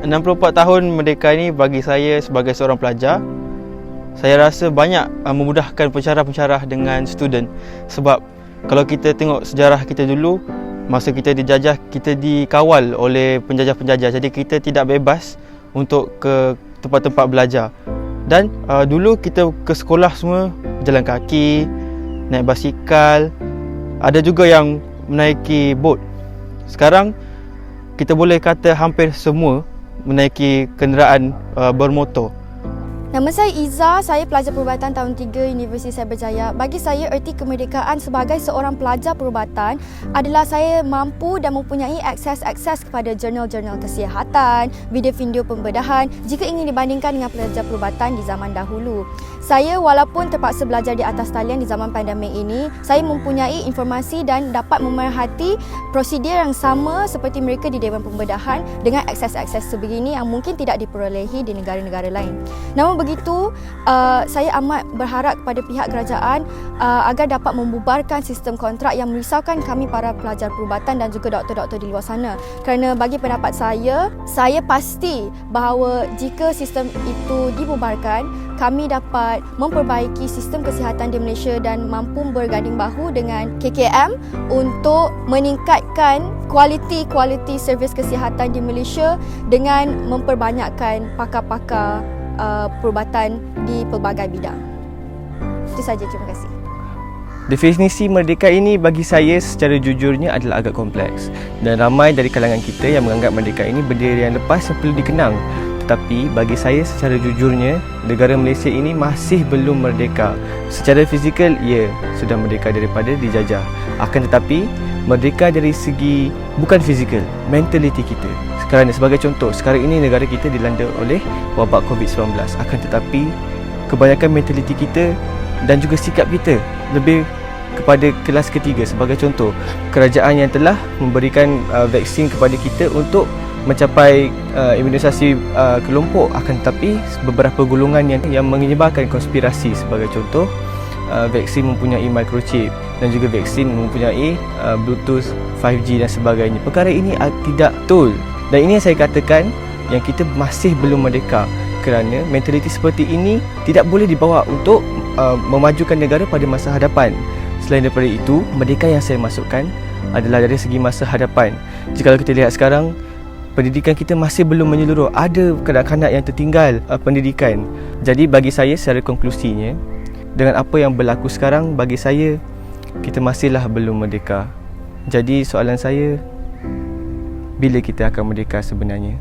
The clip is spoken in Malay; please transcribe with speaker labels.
Speaker 1: 64 tahun merdeka ini bagi saya sebagai seorang pelajar, saya rasa banyak memudahkan pensyarah-pensyarah dengan student. Sebab kalau kita tengok sejarah kita dulu, masa kita dijajah, kita dikawal oleh penjajah-penjajah. Jadi kita tidak bebas untuk ke tempat-tempat belajar. Dan dulu kita ke sekolah semua jalan kaki, naik basikal, ada juga yang menaiki bot. Sekarang kita boleh kata hampir semua menaiki kenderaan bermotor.
Speaker 2: Nama saya Iza, saya pelajar perubatan tahun 3 Universiti Cyberjaya. Bagi saya, erti kemerdekaan sebagai seorang pelajar perubatan adalah saya mampu dan mempunyai akses kepada jurnal-jurnal kesihatan, video-video pembedahan jika ingin dibandingkan dengan pelajar perubatan di zaman dahulu. Saya walaupun terpaksa belajar di atas talian di zaman pandemik ini, saya mempunyai informasi dan dapat memerhati prosedur yang sama seperti mereka di Dewan Pembedahan dengan akses-akses sebegini yang mungkin tidak diperolehi di negara-negara lain. Namun begitu, saya amat berharap kepada pihak kerajaan agar dapat membubarkan sistem kontrak yang merisaukan kami para pelajar perubatan dan juga doktor-doktor di luar sana. Kerana bagi pendapat saya pasti bahawa jika sistem itu dibubarkan, kami dapat memperbaiki sistem kesihatan di Malaysia dan mampu berganding bahu dengan KKM untuk meningkatkan kualiti servis kesihatan di Malaysia dengan memperbanyakkan pakar-pakar perubatan di pelbagai bidang. Itu saja, terima kasih.
Speaker 3: Definisi merdeka ini bagi saya secara jujurnya adalah agak kompleks, dan ramai dari kalangan kita yang menganggap merdeka ini benda yang lepas yang perlu dikenang. Tetapi bagi saya secara jujurnya, negara Malaysia ini masih belum merdeka. Secara fizikal, ia sudah merdeka daripada dijajah. Akan tetapi, merdeka dari segi bukan fizikal, mentaliti kita. Kerana sebagai contoh, sekarang ini negara kita dilanda oleh wabak COVID-19. Akan tetapi, kebanyakan mentaliti kita dan juga sikap kita lebih kepada kelas ketiga. Sebagai contoh, kerajaan yang telah memberikan vaksin kepada kita untuk mencapai imunisasi kelompok, akan tetapi beberapa golongan yang menyebarkan konspirasi. Sebagai contoh, vaksin mempunyai microchip dan juga vaksin mempunyai Bluetooth 5G dan sebagainya. Perkara ini tidak betul, dan ini yang saya katakan yang kita masih belum merdeka, kerana mentaliti seperti ini tidak boleh dibawa untuk memajukan negara pada masa hadapan. Selain daripada itu, merdeka yang saya masukkan adalah dari segi masa hadapan. Jika kita lihat sekarang, pendidikan kita masih belum menyeluruh. Ada kanak-kanak yang tertinggal pendidikan. Jadi bagi saya secara konklusinya, dengan apa yang berlaku sekarang, bagi saya kita masihlah belum merdeka. Jadi soalan saya, bila kita akan merdeka sebenarnya?